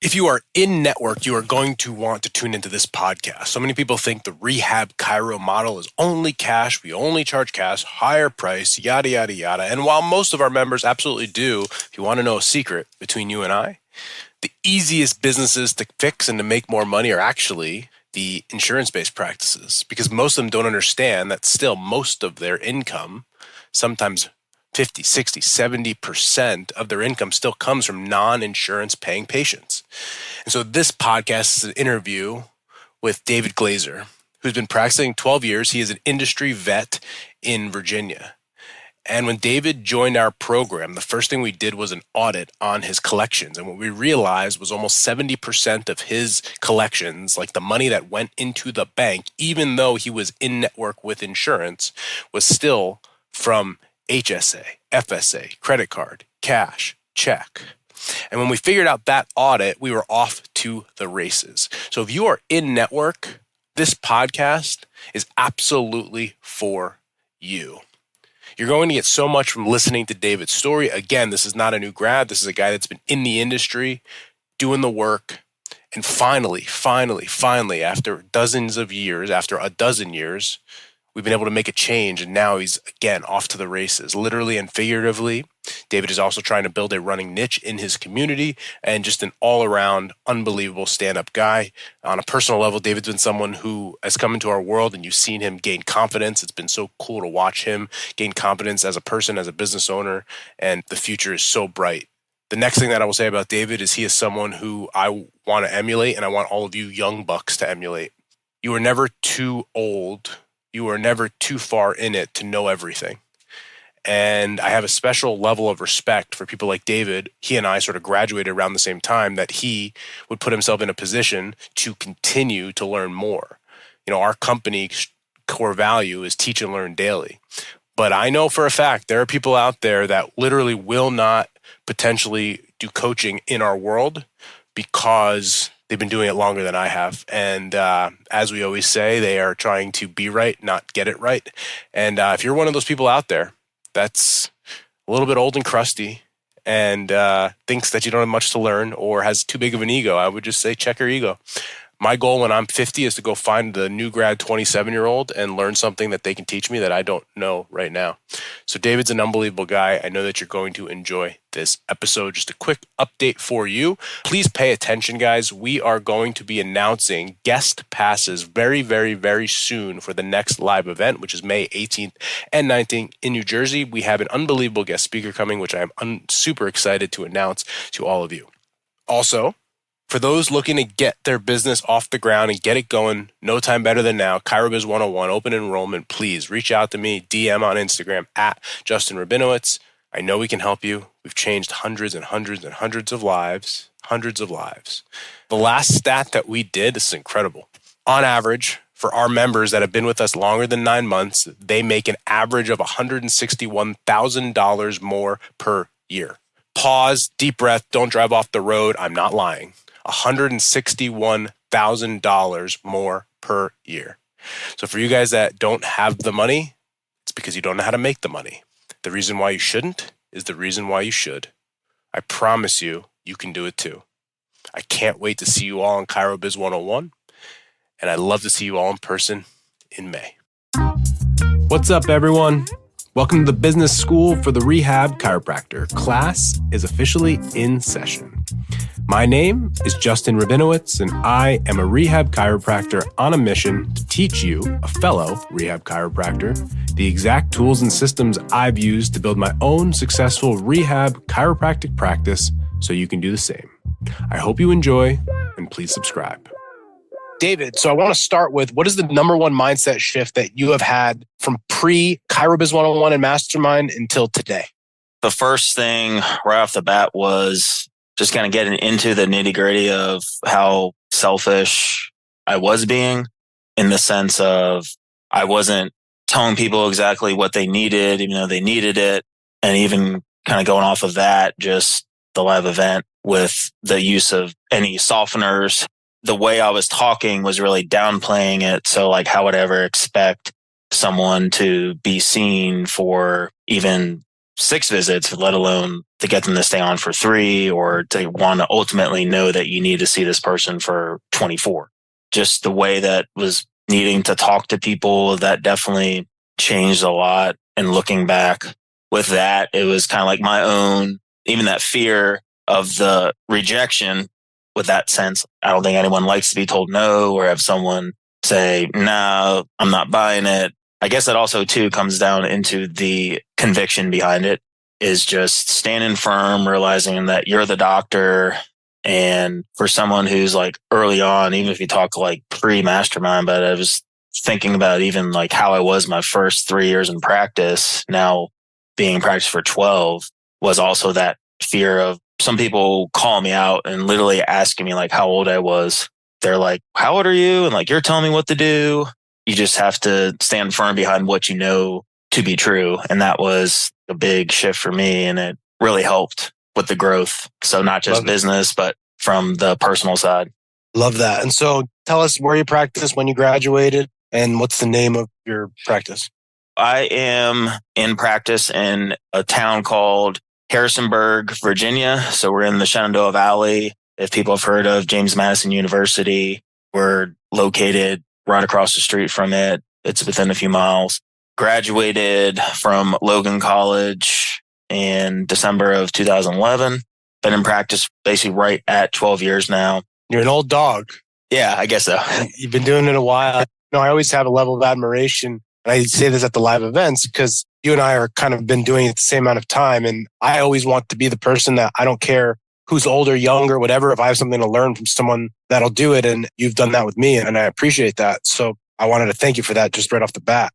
If you are in network, you are going to want to tune into this podcast. So many people think the rehab chiro model is only cash. We only charge cash, higher price, yada, yada, yada. And while most of our members absolutely do, if you want to know a secret between you and I, the easiest businesses to fix and to make more money are actually the insurance-based practices, because most of them don't understand that still most of their income, sometimes 50, 60, 70% of their income still comes from non-insurance paying patients. And so this podcast is an interview with David Glazer, who's been practicing 12 years. He is an industry vet in Virginia. And when David joined our program, the first thing we did was an audit on his collections. And what we realized was almost 70% of his collections, like the money that went into the bank, even though he was in network with insurance, was still from HSA, FSA, credit card, cash, check. And when we figured out that audit, we were off to the races. So if you are in network, this podcast is absolutely for you. You're going to get so much from listening to David's story. Again, this is not a new grad. This is a guy that's been in the industry, doing the work. And finally, after dozens of years, after a dozen years, we've been able to make a change. And now he's, again, off to the races, literally and figuratively. David is also trying to build a running niche in his community and just an all-around unbelievable stand-up guy. On a personal level, David's been someone who has come into our world and you've seen him gain confidence. It's been so cool to watch him gain confidence as a person, as a business owner, and the future is so bright. The next thing that I will say about David is he is someone who I want to emulate, and I want all of you young bucks to emulate. You are never too old. You are never too far in it to know everything. And I have a special level of respect for people like David. He and I sort of graduated around the same time, that he would put himself in a position to continue to learn more. You know, our company's core value is teach and learn daily. But I know for a fact there are people out there that literally will not potentially do coaching in our world because they've been doing it longer than I have. And as we always say, they are trying to be right, not get it right. And if you're one of those people out there that's a little bit old and crusty and thinks that you don't have much to learn or has too big of an ego, I would just say check your ego. My goal when I'm 50 is to go find the new grad 27-year-old and learn something that they can teach me that I don't know right now. So David's an unbelievable guy. I know that you're going to enjoy this episode. Just a quick update for you. Please pay attention, guys. We are going to be announcing guest passes very, very, very soon for the next live event, which is May 18th and 19th in New Jersey. We have an unbelievable guest speaker coming, which I'm super excited to announce to all of you. Also, for those looking to get their business off the ground and get it going, no time better than now. ChiroBiz 101, open enrollment. Please reach out to me, DM on Instagram at Justin Rabinowitz. I know we can help you. We've changed hundreds and hundreds and hundreds of lives. The last stat that we did, this is incredible. On average, for our members that have been with us longer than 9 months, they make an average of $161,000 more per year. Pause, deep breath, don't drive off the road. I'm not lying. $161,000 more per year. So for you guys that don't have the money, it's because you don't know how to make the money. The reason why you shouldn't is the reason why you should. I promise you, you can do it too. I can't wait to see you all on ChiroBiz 101, and I'd love to see you all in person in May. What's up, everyone? Welcome to the Business School for the Rehab Chiropractor. Class is officially in session. My name is Justin Rabinowitz, and I am a rehab chiropractor on a mission to teach you, a fellow rehab chiropractor, the exact tools and systems I've used to build my own successful rehab chiropractic practice so you can do the same. I hope you enjoy, and please subscribe. David, so I want to start with, what is the number one mindset shift that you have had from pre-ChiroBiz 101 and Mastermind until today? The first thing right off the bat was just kind of getting into the nitty-gritty of how selfish I was being, in the sense of I wasn't telling people exactly what they needed, even though they needed it. And even kind of going off of that, just the live event with the use of any softeners, the way I was talking was really downplaying it. So like, how would I ever expect someone to be seen for even 6 visits, let alone to get them to stay on for 3 or to want to ultimately know that you need to see this person for 24. Just the way that was needing to talk to people, that definitely changed a lot. And looking back with that, it was kind of like my own, even that fear of the rejection with that sense. I don't think anyone likes to be told no or have someone say, no, I'm not buying it. I guess that also too comes down into the conviction behind it, is just standing firm, realizing that you're the doctor. And for someone who's like early on, even if you talk like pre-mastermind, but I was thinking about even like how I was my first 3 years in practice, now being in practice for 12, was also that fear of some people call me out and literally asking me like how old I was. They're like, how old are you? And like, you're telling me what to do. You just have to stand firm behind what you know to be true. And that was a big shift for me. And it really helped with the growth. So not just business, but from the personal side. Love that. And so tell us where you practiced, when you graduated, and what's the name of your practice? I am in practice in a town called Harrisonburg, Virginia. So we're in the Shenandoah Valley. If people have heard of James Madison University, we're located right across the street from it. It's within a few miles. Graduated from Logan College in December of 2011. Been in practice basically right at 12 years now. You're an old dog. Yeah, I guess so. You've been doing it a while. I always have a level of admiration. And I say this at the live events because you and I are kind of been doing it the same amount of time. And I always want to be the person that I don't care who's older, younger, whatever. If I have something to learn from someone, that'll do it. And you've done that with me. And I appreciate that. So I wanted to thank you for that just right off the bat.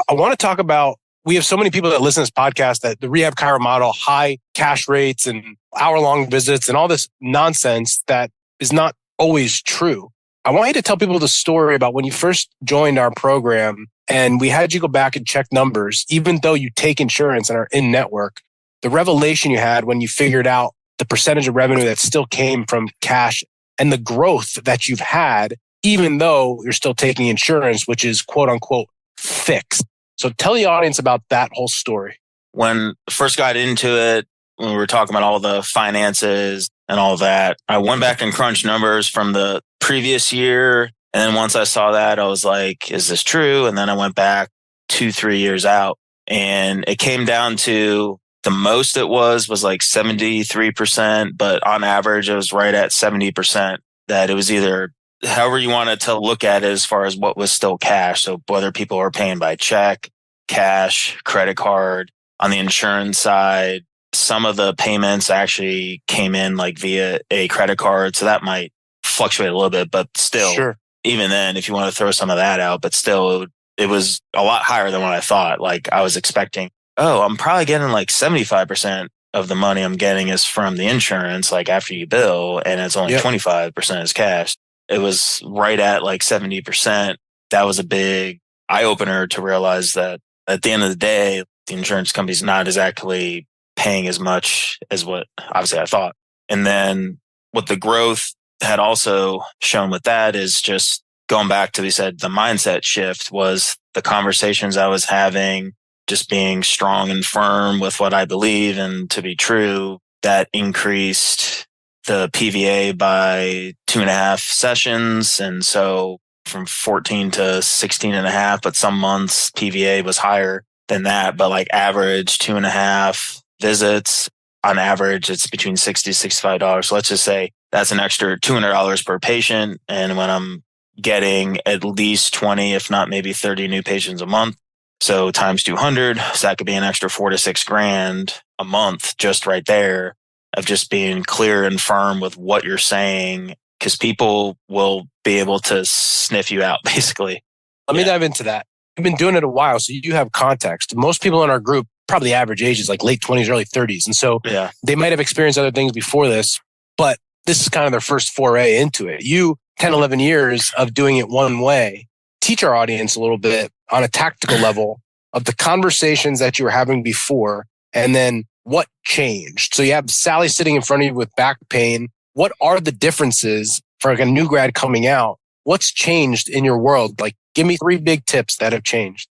I want to talk about, we have so many people that listen to this podcast that the rehab chiro model, high cash rates and hour-long visits and all this nonsense that is not always true. I want you to tell people the story about when you first joined our program and we had you go back and check numbers, even though you take insurance and are in network, the revelation you had when you figured out the percentage of revenue that still came from cash and the growth that you've had, even though you're still taking insurance, which is quote unquote fixed. So tell the audience about that whole story. When I first got into it, when we were talking about all the finances and all that, I went back and crunched numbers from the previous year. And then once I saw that, I was like, is this true? And then I went back 2-3 years out and it came down to the most it was like 73%, but on average, it was right at 70%, that it was either however you wanted to look at it as far as what was still cash. So whether people were paying by check, cash, credit card. On the insurance side, some of the payments actually came in like via a credit card. So that might fluctuate a little bit, but still, Sure. Even then, if you want to throw some of that out, but still, it was a lot higher than what I thought. Like I was expecting, I'm probably getting like 75% of the money I'm getting is from the insurance, like after you bill, and it's only 25% is cash. It was right at like 70%. That was a big eye opener to realize that at the end of the day, the insurance company's not exactly paying as much as what obviously I thought. And then what the growth had also shown with that is just going back to, we said, the mindset shift was the conversations I was having, just being strong and firm with what I believe and to be true. That increased the PVA by 2.5 sessions. And so from 14 to 16 and a half, but some months PVA was higher than that, but like average 2.5 visits on average, it's between $60 to $65. So let's just say that's an extra $200 per patient. And when I'm getting at least 20, if not maybe 30 new patients a month, so times 200, so that could be an extra $4 to $6 grand a month just right there of just being clear and firm with what you're saying, because people will be able to sniff you out basically. Let me dive into that. You've been doing it a while, so you have context. Most people in our group, probably average age is like late 20s, early 30s. And so they might have experienced other things before this, but this is kind of their first foray into it. You, 10, 11 years of doing it one way. Teach our audience a little bit on a tactical level of the conversations that you were having before and then what changed. So you have Sally sitting in front of you with back pain. What are the differences for like a new grad coming out? What's changed in your world? Like, give me 3 big tips that have changed.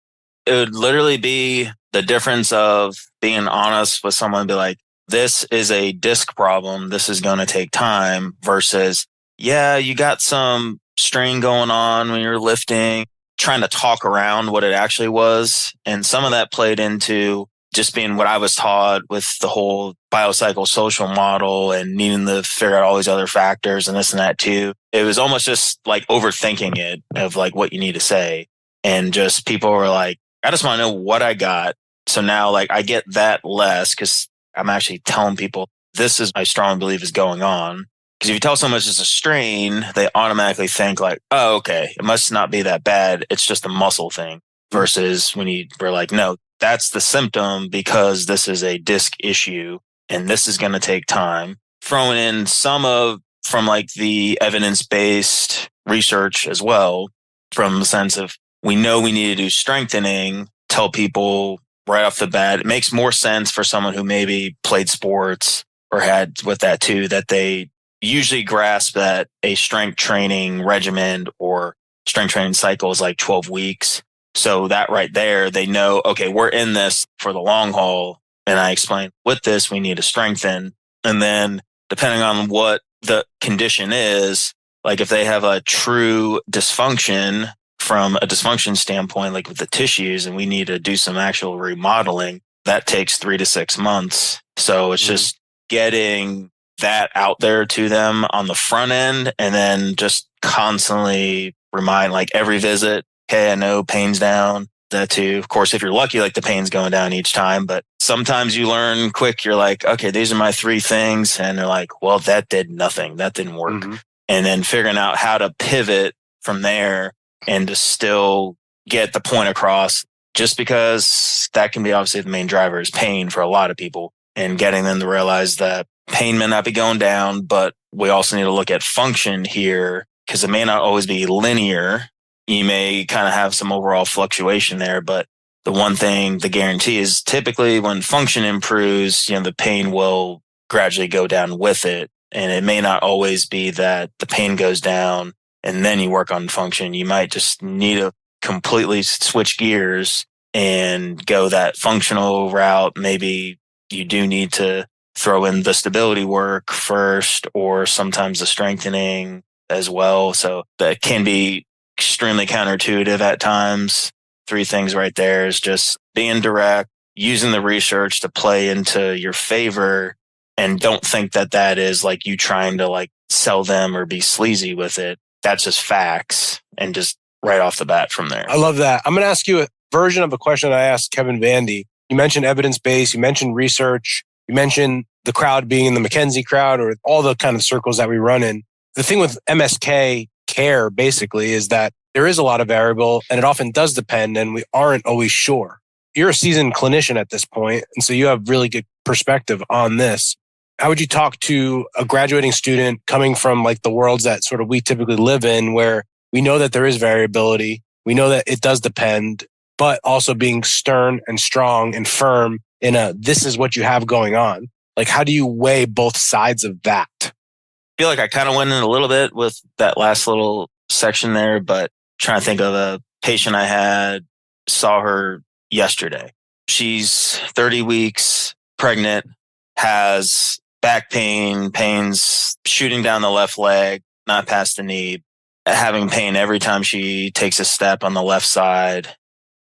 It would literally be the difference of being honest with someone and be like, this is a disc problem. This is going to take time versus, yeah, you got some strain going on when you're lifting, trying to talk around what it actually was. And some of that played into just being what I was taught with the whole biopsychosocial model and needing to figure out all these other factors and this and that too. It was almost just like overthinking it of like what you need to say. And just people were like, I just want to know what I got. So now like I get that less because I'm actually telling people this is I strongly believe is going on. Because if you tell someone it's just a strain, they automatically think like, oh, okay, it must not be that bad. It's just a muscle thing. Versus when you were like, no, that's the symptom because this is a disc issue and this is going to take time. Throwing in from like the evidence-based research as well, from the sense of we know we need to do strengthening, tell people right off the bat, it makes more sense for someone who maybe played sports or had with that too, that they usually grasp that a strength training regimen or strength training cycle is like 12 weeks. So that right there, they know, okay, we're in this for the long haul. And I explain with this, we need to strengthen. And then depending on what the condition is, like if they have a true dysfunction from a dysfunction standpoint, like with the tissues, and we need to do some actual remodeling, that takes 3 to 6 months. So it's just getting that out there to them on the front end and then just constantly remind like every visit, okay, I know pain's down, that too. Of course, if you're lucky, like the pain's going down each time, but sometimes you learn quick. You're like, okay, these are my 3 things. And they're like, well, that did nothing. That didn't work. And then figuring out how to pivot from there and to still get the point across, just because that can be obviously the main driver is pain for a lot of people, and getting them to realize that pain may not be going down, but we also need to look at function here because it may not always be linear. You may kind of have some overall fluctuation there, but the one thing, the guarantee is typically when function improves, the pain will gradually go down with it. And it may not always be that the pain goes down and then you work on function. You might just need to completely switch gears and go that functional route. Maybe you do need to throw in the stability work first, or sometimes the strengthening as well. So that can be extremely counterintuitive at times. 3 things right there is just being direct, using the research to play into your favor, and don't think that that is like you trying to like sell them or be sleazy with it. That's just facts, and just right off the bat from there. I love that. I'm going to ask you a version of a question I asked Kevin Vandy. You mentioned evidence-based, you mentioned research, you mentioned the crowd being in the McKenzie crowd or all the kind of circles that we run in. The thing with MSK care basically is that there is a lot of variable and it often does depend and we aren't always sure. You're a seasoned clinician at this point, and so you have really good perspective on this. How would you talk to a graduating student coming from like the worlds that sort of we typically live in, where we know that there is variability, we know that it does depend, but also being stern and strong and firm in this is what you have going on? Like, how do you weigh both sides of that? I feel like I kind of went in a little bit with that last little section there, but trying to think of a patient I had, saw her yesterday. She's 30 weeks pregnant, has back pain, pains shooting down the left leg, not past the knee, having pain every time she takes a step on the left side.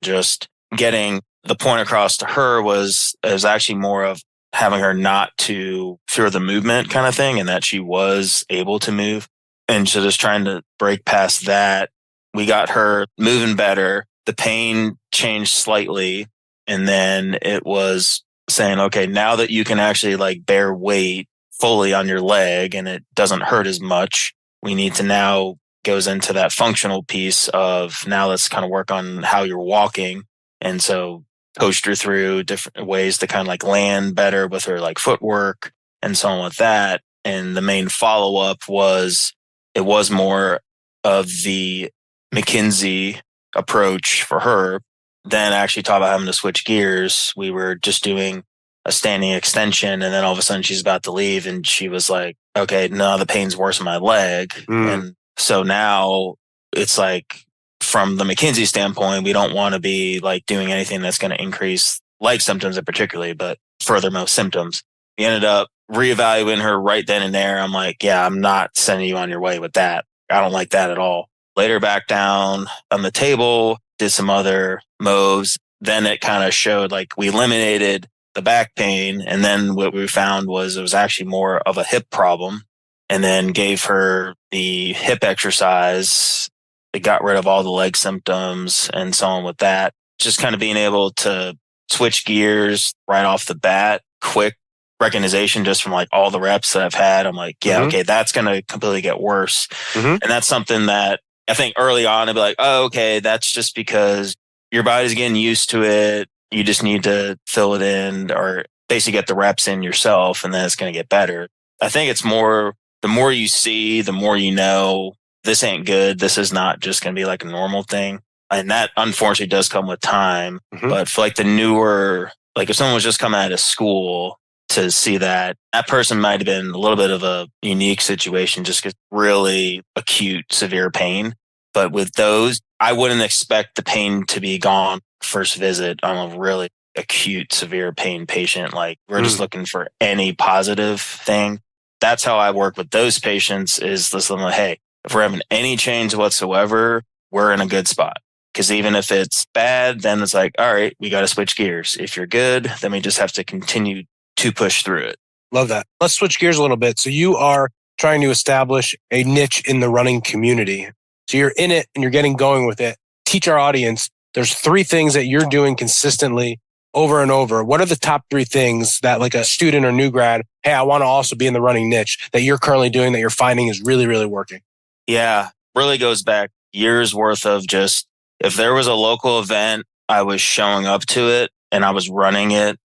Just getting the point across to her was actually more of having her not to fear the movement kind of thing, and that she was able to move. And so just trying to break past that. We got her moving better. The pain changed slightly. And then it was saying, okay, now that you can actually like bear weight fully on your leg and it doesn't hurt as much, we need to now goes into that functional piece of now let's kind of work on how you're walking. And so coached her through different ways to kind of like land better with her like footwork and so on with that. And the main follow-up was, it was more of the McKinsey approach for her. Then actually talk about having to switch gears. We were just doing a standing extension, and then all of a sudden she's about to leave and she was like, okay, no, the pain's worse in my leg. And so now it's like, from the McKinsey standpoint, we don't want to be like doing anything that's going to increase leg symptoms in particularly, but furthermost symptoms. We ended up reevaluating her right then and there. I'm like, yeah, I'm not sending you on your way with that. I don't like that at all. Laid her back down on the table, did some other moves. Then it kind of showed like we eliminated the back pain. And then what we found was it was actually more of a hip problem, and then gave her the hip exercise. It got rid of all the leg symptoms and so on with that. Just kind of being able to switch gears right off the bat, quick recognition just from like all the reps that I've had. I'm like, yeah, okay, that's going to completely get worse. And that's something that I think early on I'd be like, oh, okay, that's just because your body's getting used to it. You just need to fill it in or basically get the reps in yourself, and then it's going to get better. I think it's more, the more you see, the more you know this ain't good. This is not just going to be like a normal thing. And that unfortunately does come with time. But for like the newer, like if someone was just coming out of school, to see that person might have been a little bit of a unique situation, just because really acute, severe pain. But with those, I wouldn't expect the pain to be gone first visit on a really acute, severe pain patient. Like we're just looking for any positive thing. That's how I work with those patients, is listen, like, hey, if we're having any change whatsoever, we're in a good spot. Because even if it's bad, then it's like, all right, we got to switch gears. If you're good, then we just have to continue to push through it. Love that. Let's switch gears a little bit. So you are trying to establish a niche in the running community. So you're in it and you're getting going with it. Teach our audience, there's 3 things that you're doing consistently over and over. What are the top 3 things that like a student or new grad, hey, I want to also be in the running niche, that you're currently doing that you're finding is really, really working? Yeah, really goes back years worth of just, if there was a local event, I was showing up to it and I was running it.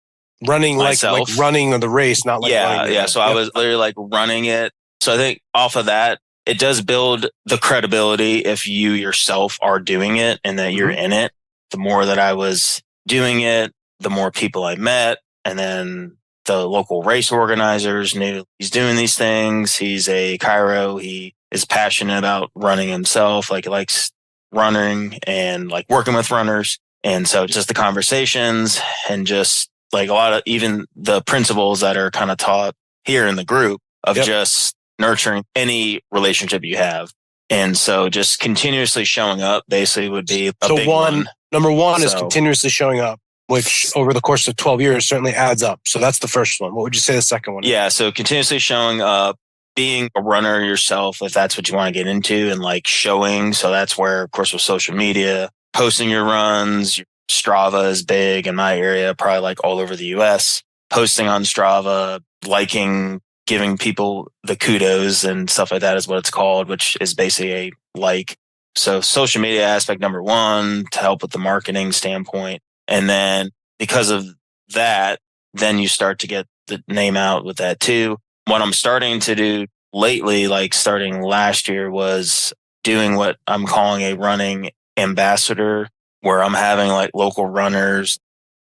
Running like running the race, not like running. Yeah. So I was literally like running it. So I think off of that, it does build the credibility if you yourself are doing it and that you're in it. The more that I was doing it, the more people I met. And then the local race organizers knew he's doing these things. He's a chiro. He is passionate about running himself. Like he likes running and like working with runners. And so just the conversations and just like a lot of even the principles that are kind of taught here in the group of just nurturing any relationship you have. And so just continuously showing up basically would be a big one. Number one is continuously showing up, which over the course of 12 years certainly adds up. So that's the first one. What would you say the second one is? Yeah. So continuously showing up, being a runner yourself, if that's what you want to get into, and like showing. So that's where, of course, with social media, posting your runs, Strava is big in my area, probably like all over the US. Posting on Strava, liking, giving people the kudos and stuff like that is what it's called, which is basically a like. So social media aspect number one to help with the marketing standpoint. And then because of that, then you start to get the name out with that too. What I'm starting to do lately, like starting last year, was doing what I'm calling a running ambassador, where I'm having like local runners,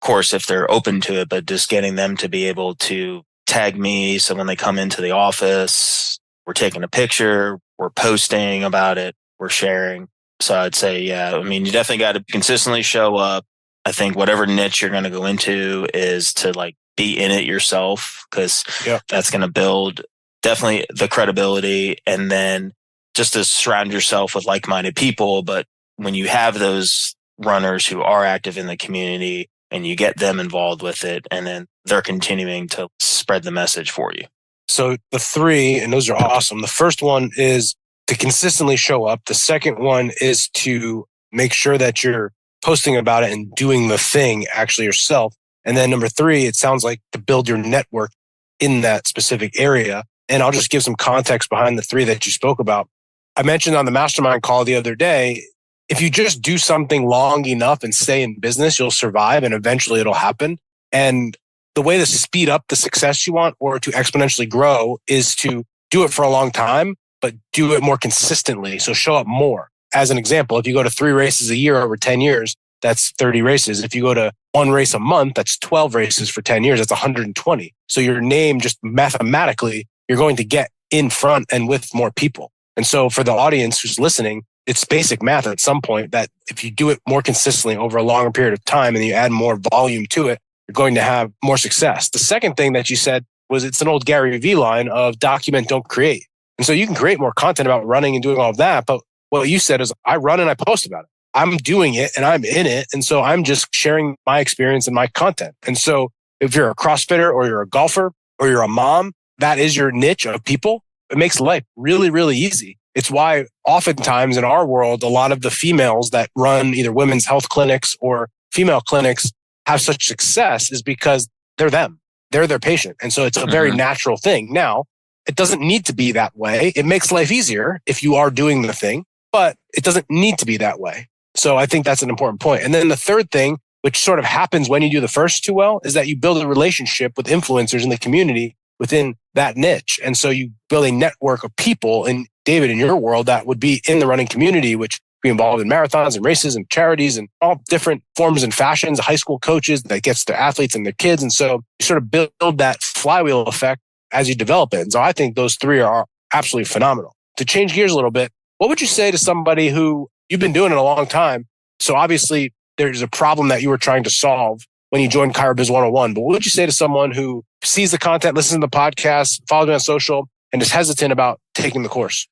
of course, if they're open to it, but just getting them to be able to tag me. So when they come into the office, we're taking a picture, we're posting about it, we're sharing. So I'd say, yeah, I mean, you definitely got to consistently show up. I think whatever niche you're going to go into is to like be in it yourself, because that's going to build definitely the credibility, and then just to surround yourself with like-minded people. But when you have those runners who are active in the community and you get them involved with it, and then they're continuing to spread the message for you. So the 3, and those are awesome. The first one is to consistently show up. The second one is to make sure that you're posting about it and doing the thing actually yourself. And then number 3, it sounds like to build your network in that specific area. And I'll just give some context behind the 3 that you spoke about. I mentioned on the mastermind call the other day, if you just do something long enough and stay in business, you'll survive and eventually it'll happen. And the way to speed up the success you want or to exponentially grow is to do it for a long time, but do it more consistently. So show up more. As an example, if you go to 3 races a year over 10 years, that's 30 races. If you go to 1 race a month, that's 12 races for 10 years. That's 120. So your name, just mathematically, you're going to get in front and with more people. And so for the audience who's listening, it's basic math at some point that if you do it more consistently over a longer period of time and you add more volume to it, you're going to have more success. The second thing that you said was it's an old Gary Vee line of document, don't create. And so you can create more content about running and doing all of that. But what you said is I run and I post about it. I'm doing it and I'm in it. And so I'm just sharing my experience and my content. And so if you're a CrossFitter or you're a golfer or you're a mom, that is your niche of people. It makes life really, really easy. It's why oftentimes in our world, a lot of the females that run either women's health clinics or female clinics have such success is because they're them. They're their patient. And so it's a very natural thing. Now, it doesn't need to be that way. It makes life easier if you are doing the thing, but it doesn't need to be that way. So I think that's an important point. And then the third thing, which sort of happens when you do the first two well, is that you build a relationship with influencers in the community within that niche. And so you build a network of people, and David, in your world, that would be in the running community, which be involved in marathons and races and charities and all different forms and fashions, high school coaches that gets their athletes and their kids. And so you sort of build that flywheel effect as you develop it. And so I think those three are absolutely phenomenal. To change gears a little bit, what would you say to somebody who you've been doing it a long time? So obviously there's a problem that you were trying to solve when you joined ChiroBiz 101. But what would you say to someone who sees the content, listens to the podcast, follows me on social, and is hesitant about taking the course?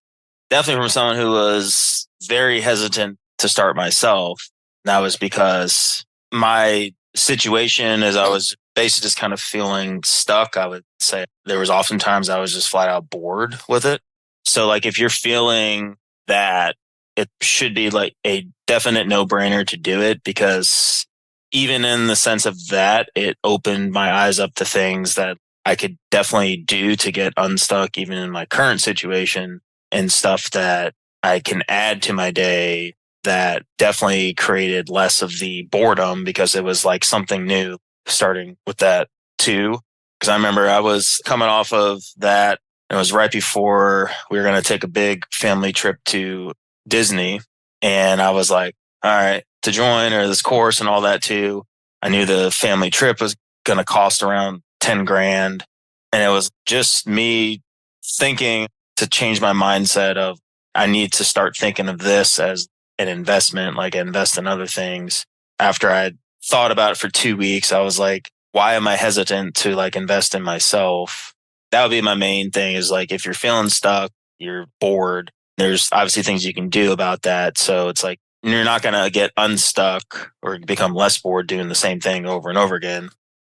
Definitely from someone who was very hesitant to start myself. That was because my situation is I was basically just kind of feeling stuck. I would say there was oftentimes I was just flat out bored with it. So like if you're feeling that, it should be like a definite no-brainer to do it, because even in the sense of that, it opened my eyes up to things that I could definitely do to get unstuck even in my current situation, and stuff that I can add to my day that definitely created less of the boredom, because it was like something new starting with that too. Because I remember I was coming off of that. It was right before we were going to take a big family trip to Disney. And I was like, all right, to join or this course and all that too. I knew the family trip was going to cost around 10 grand. And it was just me thinking to change my mindset of I need to start thinking of this as an investment, like invest in other things. After I had thought about it for 2 weeks, I was like, why am I hesitant to like invest in myself? That would be my main thing, is like, if you're feeling stuck, you're bored, there's obviously things you can do about that. So it's like, you're not going to get unstuck or become less bored doing the same thing over and over again.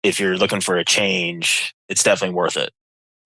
If you're looking for a change, it's definitely worth it.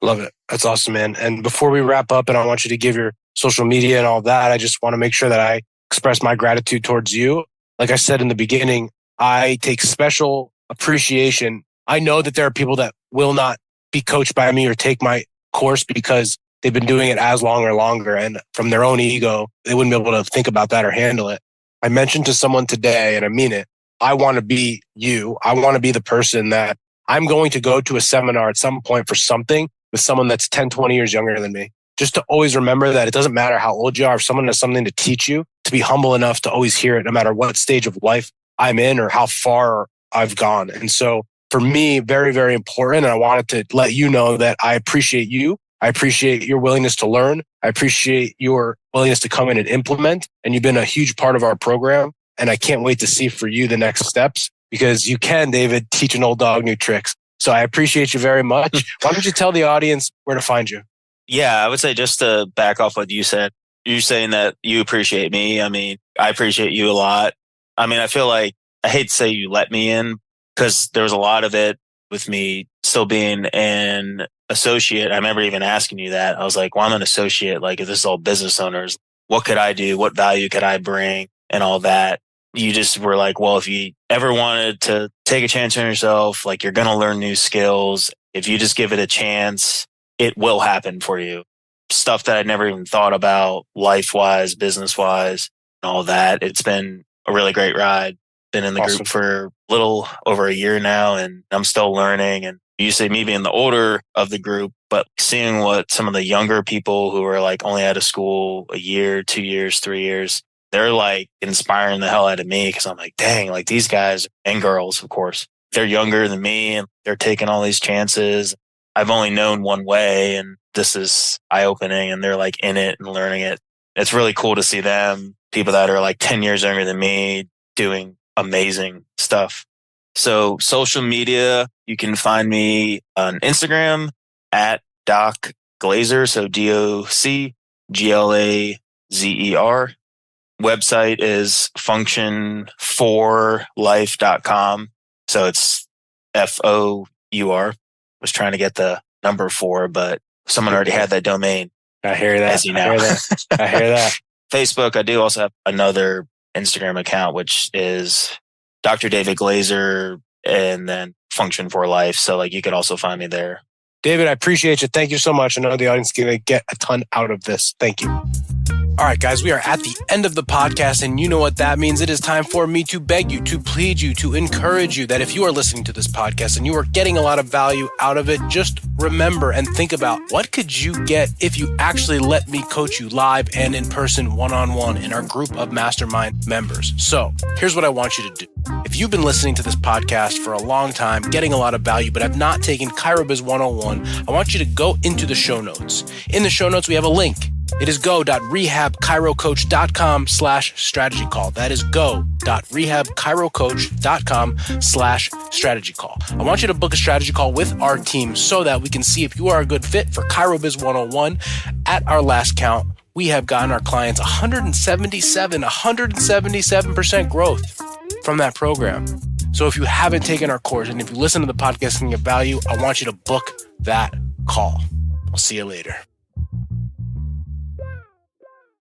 Love it. That's awesome, man. And before we wrap up, and I want you to give your social media and all that, I just want to make sure that I express my gratitude towards you. Like I said in the beginning, I take special appreciation. I know that there are people that will not be coached by me or take my course because they've been doing it as long or longer. And from their own ego, they wouldn't be able to think about that or handle it. I mentioned to someone today, and I mean it, I want to be you. I want to be the person that I'm going to go to a seminar at some point for something with someone that's 10, 20 years younger than me. Just to always remember that it doesn't matter how old you are. If someone has something to teach you, to be humble enough to always hear it, no matter what stage of life I'm in or how far I've gone. And so for me, very, very important. And I wanted to let you know that I appreciate you. I appreciate your willingness to learn. I appreciate your willingness to come in and implement. And you've been a huge part of our program. And I can't wait to see for you the next steps, because you can, David, teach an old dog new tricks. So I appreciate you very much. Why don't you tell the audience where to find you? Yeah, I would say, just to back off what you said, you're saying that you appreciate me. I mean, I appreciate you a lot. I mean, I feel like, I hate to say you let me in, because there was a lot of it with me still being an associate. I remember even asking you that. I was like, well, I'm an associate. Like, if this is all business owners, what could I do? What value could I bring? And all that. You just were like, well, if you ever wanted to take a chance on yourself, like, you're going to learn new skills. If you just give it a chance, it will happen for you. Stuff that I never even thought about, life-wise, business-wise, and all that. It's been a really great ride. Been in the Awesome. group for a little over a year now, and I'm still learning. And you say me being the older of the group, but seeing what some of the younger people who are like only out of school a year, 2 years, 3 years, they're like inspiring the hell out of me, because I'm like, dang, like these guys and girls, of course, they're younger than me and they're taking all these chances. I've only known one way, and this is eye-opening, and they're like in it and learning it. It's really cool to see them, people that are like 10 years younger than me, doing amazing stuff. So social media, you can find me on Instagram at Doc Glazer. So DOCGLAZER. Website is function4life.com. So it's FOUR. Was trying to get the number 4, but someone already had that domain. I hear that. As you know. I hear that. Facebook, I do also have another Instagram account, which is Dr. David Glazer and then Function for Life. So you could also find me there. David, I appreciate you. Thank you so much. I know the audience is going to get a ton out of this. Thank you. All right, guys, we are at the end of the podcast, and you know what that means. It is time for me to beg you, to plead you, to encourage you that if you are listening to this podcast and you are getting a lot of value out of it, just remember and think about what could you get if you actually let me coach you live and in person, one-on-one in our group of mastermind members. So here's what I want you to do. If you've been listening to this podcast for a long time, getting a lot of value, but have not taken ChiroBiz 101, I want you to go into the show notes. In the show notes, we have a link. It is go.rehabchirocoach.com/strategy call. That is go.rehabchirocoach.com/strategy call. I want you to book a strategy call with our team so that we can see if you are a good fit for ChiroBiz 101. At our last count, we have gotten our clients 177% growth from that program. So if you haven't taken our course and if you listen to the podcast and get value, I want you to book that call. I'll see you later.